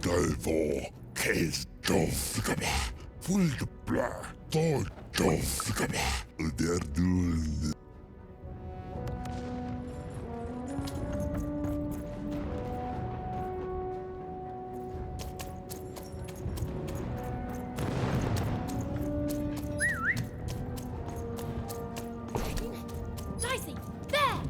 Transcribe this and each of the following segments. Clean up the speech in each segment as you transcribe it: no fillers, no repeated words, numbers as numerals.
Delvo, Case Dof, Wunderland, Dof, der Dun. Dicey, there!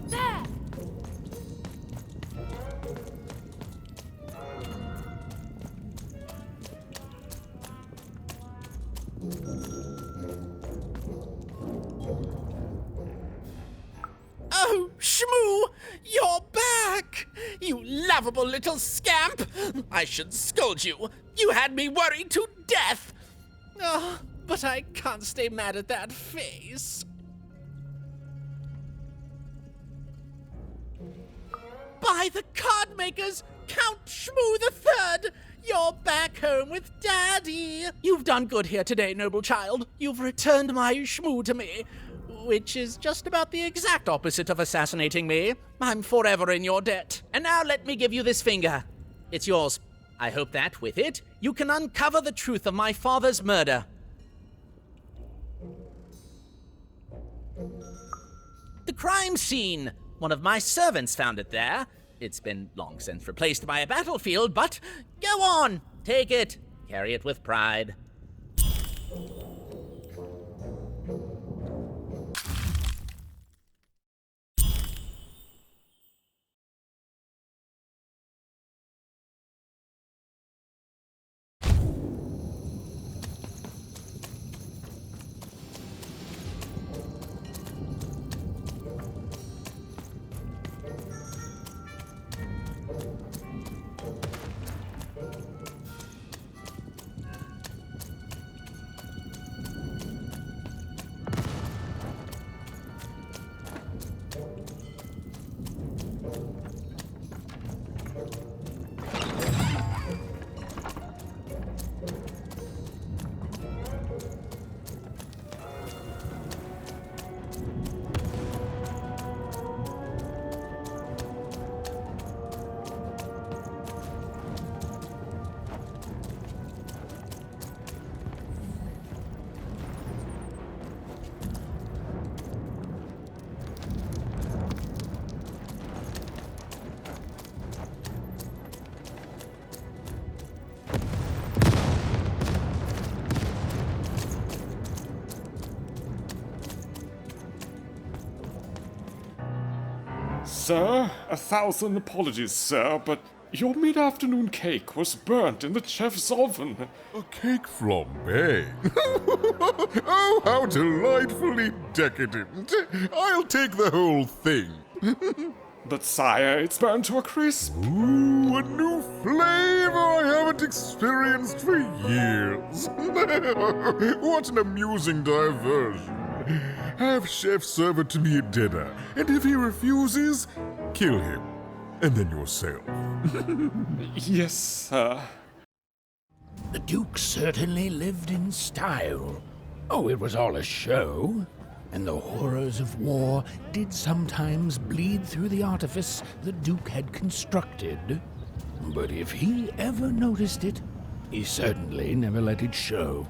There! Oh, Shmoo! You're back! You lovable little scamp! I should scold you. You had me worried to death! Oh, but I can't stay mad at that face. By the card makers, Count Shmoo the Third! You're back home with Daddy! You've done good here today, noble child. You've returned my Shmoo to me, which is just about the exact opposite of assassinating me. I'm forever in your debt. And now let me give you this finger. It's yours. I hope that, with it, you can uncover the truth of my father's murder. The crime scene. One of my servants found it there. It's been long since replaced by a battlefield, but go on, take it. Carry it with pride. Sir, 1,000 apologies, sir, but your mid-afternoon cake was burnt in the chef's oven. A cake flambe. Oh, how delightfully decadent. I'll take the whole thing. But sire, it's burned to a crisp. Ooh, a new flavor I haven't experienced for years. What an amusing diversion. Have chef serve it to me at dinner, and if he refuses, kill him, and then yourself. Yes, sir. The Duke certainly lived in style. Oh, it was all a show. And the horrors of war did sometimes bleed through the artifice the Duke had constructed. But if he ever noticed it, he certainly never let it show.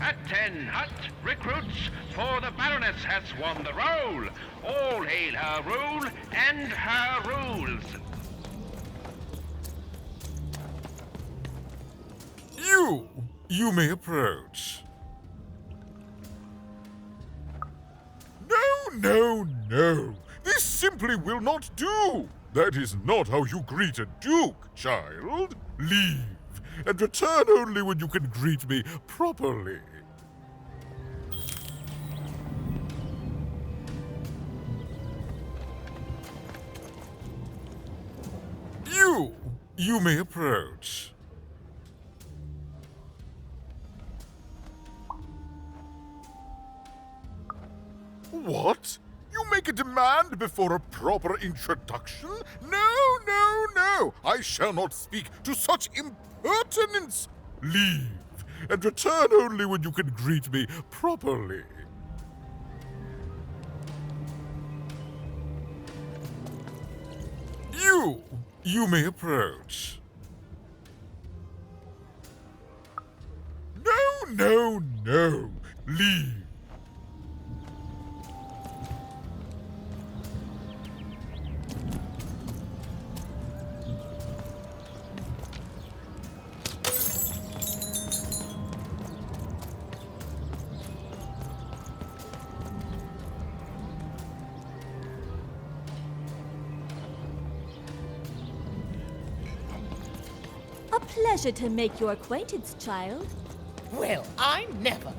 At 10 hut recruits, for the Baroness has won the roll. All hail her rule and her rules. You may approach. No. This simply will not do. That is not how you greet a duke, child. Leave, and return only when you can greet me properly. You may approach. What? You make a demand before a proper introduction? No. I shall not speak to such impertinence. Leave, and return only when you can greet me properly. You may approach. No. Leave. A pleasure to make your acquaintance, child. Well, I never.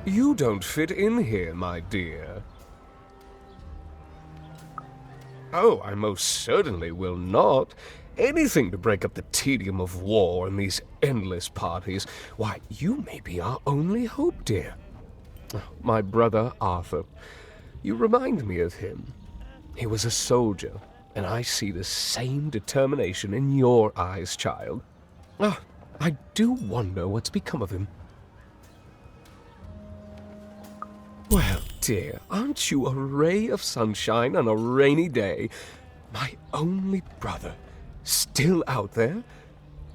You don't fit in here, my dear. Oh, I most certainly will not. Anything to break up the tedium of war and these endless parties. Why, you may be our only hope, dear. My brother Arthur. You remind me of him. He was a soldier, and I see the same determination in your eyes, child. I do wonder what's become of him. Well, dear, aren't you a ray of sunshine on a rainy day? My only brother. Still out there?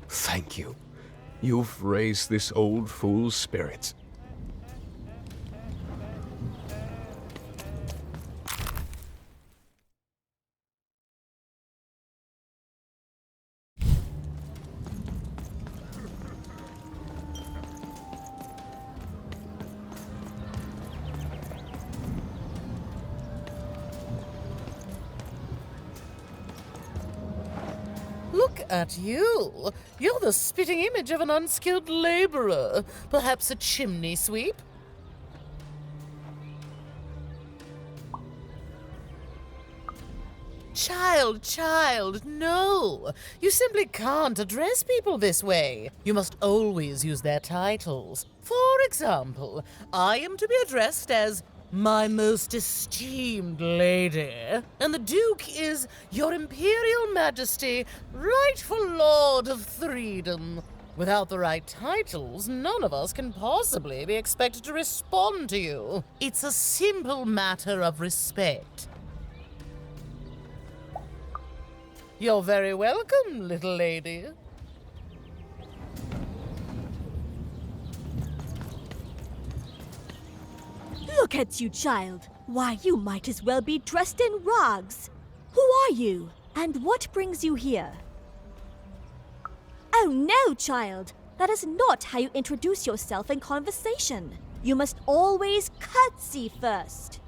Thank you. You've raised this old fool's spirits. Look at you. You're the spitting image of an unskilled laborer. Perhaps a chimney sweep? Child, no. You simply can't address people this way. You must always use their titles. For example, I am to be addressed as my most esteemed lady, and the Duke is Your Imperial Majesty, rightful Lord of Freedom. Without the right titles, none of us can possibly be expected to respond to you. It's a simple matter of respect. You're very welcome, little lady. Look at you, child. Why, you might as well be dressed in rags. Who are you? And what brings you here? Oh no, child. That is not how you introduce yourself in conversation. You must always curtsy first.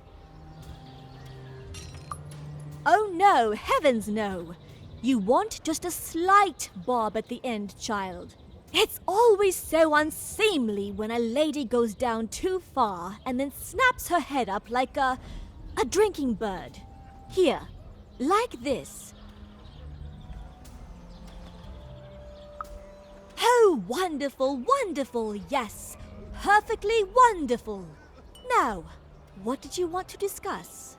Oh no, heavens no. You want just a slight bob at the end, child. It's always so unseemly when a lady goes down too far and then snaps her head up like a drinking bird. Here, like this. Oh, wonderful, wonderful, yes. Perfectly wonderful. Now, what did you want to discuss?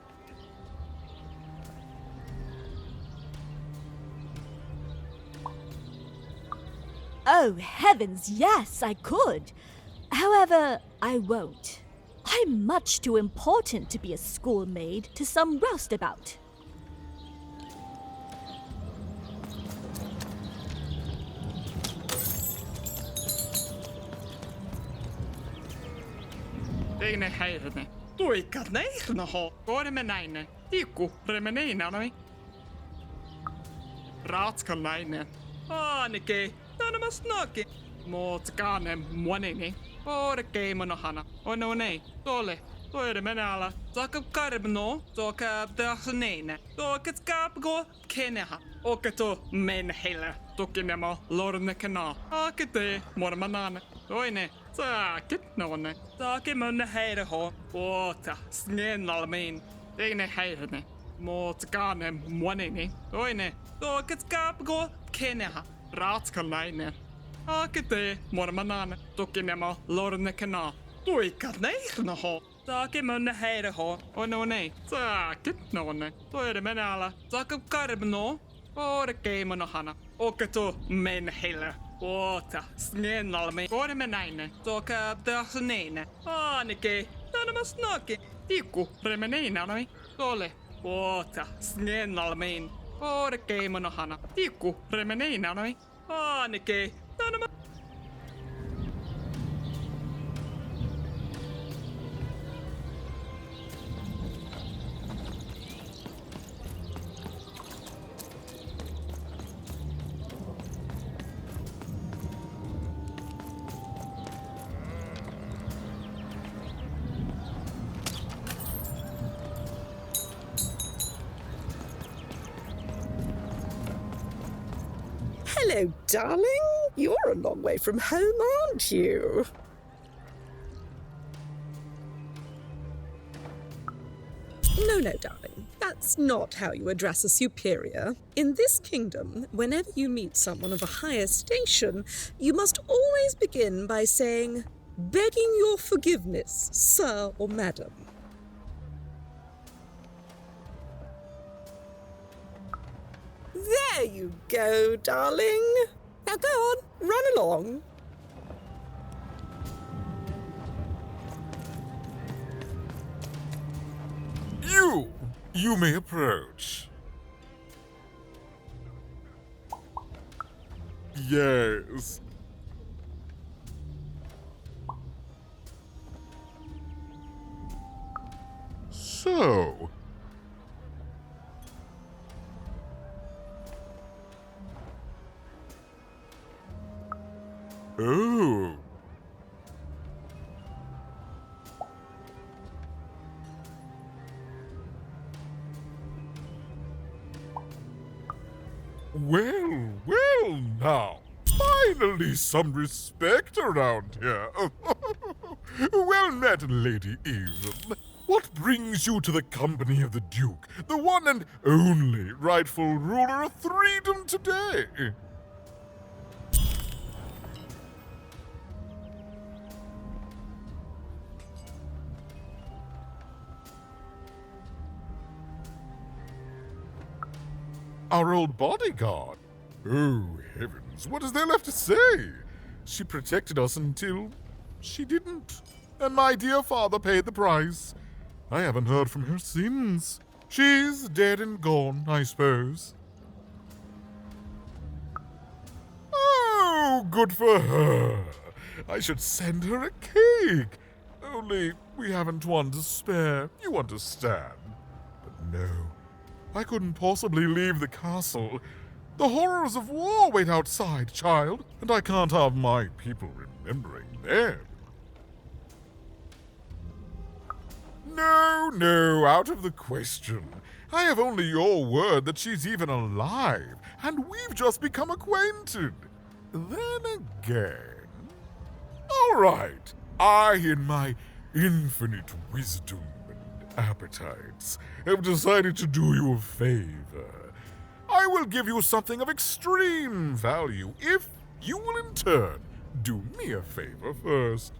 Oh, heavens, yes, I could. However, I won't. I'm much too important to be a schoolmaid to some roustabout. Teine häirne. Tuikat näihnaho. Koodemme näin. Tiikku, remeneinä noi. Raatskal näin. Aanikin. Tänä snaki. Mootskaane muonini. Porkei monohana. Ono nei. Tole. Toire menala. Taka karbno. Toka dasneina. Toka skapgo keneha. Okato men hela. Tokinemo lorne kana. Akete mormanane. Toine. Saakit nonne. Saake munne heireho. Oota. Snenalmin. Teine heirne. Mootskaane muonini. Toine. Toka skapgo keneha. Raatskal näin. Akete mormanane. Tokinemo lorne kana. Tuikat näihnaho. Saake munne heireho. Ono nei. Saakit nonne. Toire menala. Saake karbno. Porkei monohana. Okato men hela. Oota, snenalmi. Koodemme näin. Toka dasneina. Aanikin. Tänä snaki. Tiikku, remeneinä noi. Tole. Oota, snenalmiin. Porkei monohana. Tiikku, remeneinä noi. Aanikin. Tänä Hello, darling. You're a long way from home, aren't you? No, darling. That's not how you address a superior. In this kingdom, whenever you meet someone of a higher station, you must always begin by saying, "Begging your forgiveness, sir or madam." There you go, darling. Now go on, run along. You may approach. Yes. So. Oh. Well now. Finally some respect around here. Well met, Lady Eve. What brings you to the company of the Duke, the one and only rightful ruler of freedom today? Our old bodyguard. Oh, heavens, what is there left to say? She protected us until she didn't. And my dear father paid the price. I haven't heard from her since. She's dead and gone, I suppose. Oh, good for her. I should send her a cake. Only we haven't one to spare, you understand. But no. I couldn't possibly leave the castle. The horrors of war wait outside, child, and I can't have my people remembering them. No, out of the question. I have only your word that she's even alive, and we've just become acquainted. Then again... All right, I, in my infinite wisdom and appetites, have decided to do you a favor. I will give you something of extreme value if you will in turn do me a favor first.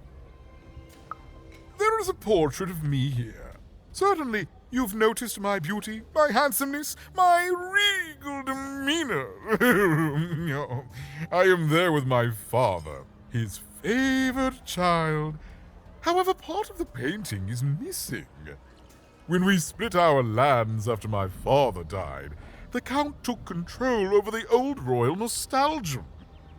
There is a portrait of me here. Certainly, you've noticed my beauty, my handsomeness, my regal demeanor. I am there with my father, his favored child. However, part of the painting is missing. When we split our lands after my father died, the Count took control over the old royal nostalgia.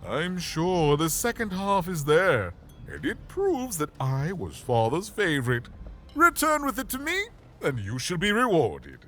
I'm sure the second half is there, and it proves that I was father's favorite. Return with it to me, and you shall be rewarded.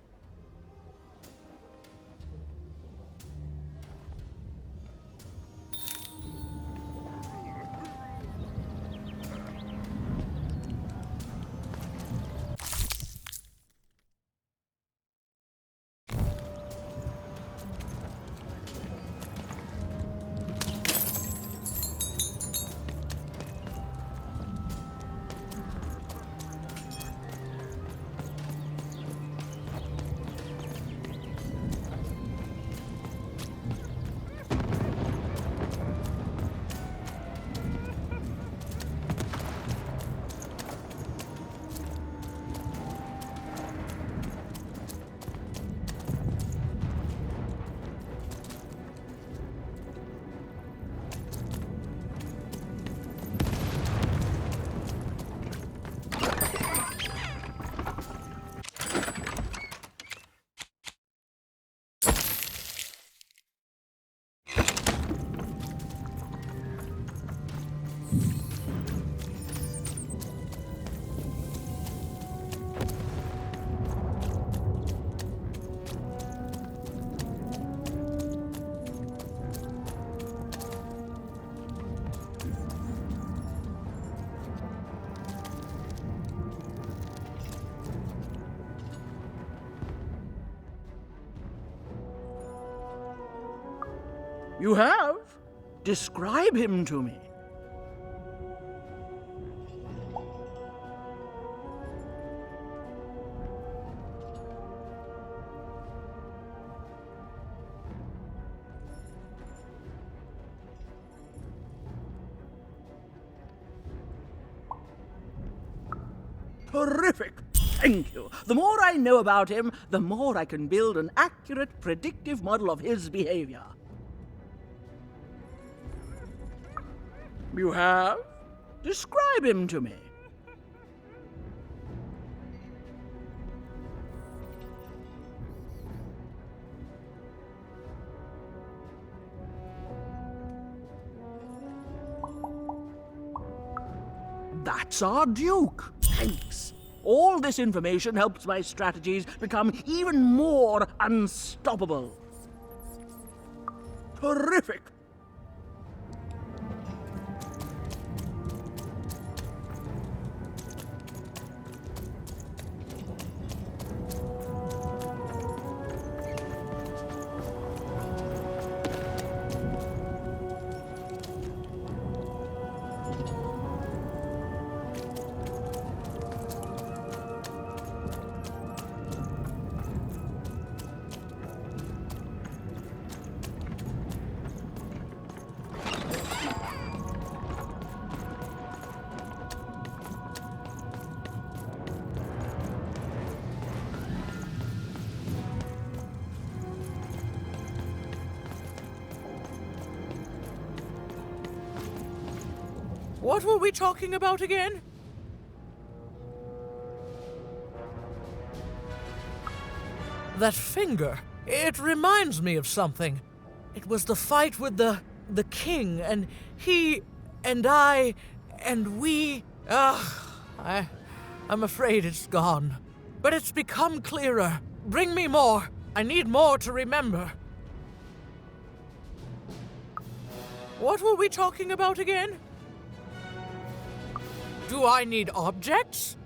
You have? Describe him to me. Terrific! Thank you. The more I know about him, the more I can build an accurate, predictive model of his behavior. You have? Describe him to me. That's our Duke. Thanks. All this information helps my strategies become even more unstoppable. Terrific. What were we talking about again? That finger. It reminds me of something. It was the fight with the king, and he, and I, and we. I'm afraid it's gone. But it's become clearer. Bring me more. I need more to remember. What were we talking about again? Do I need objects?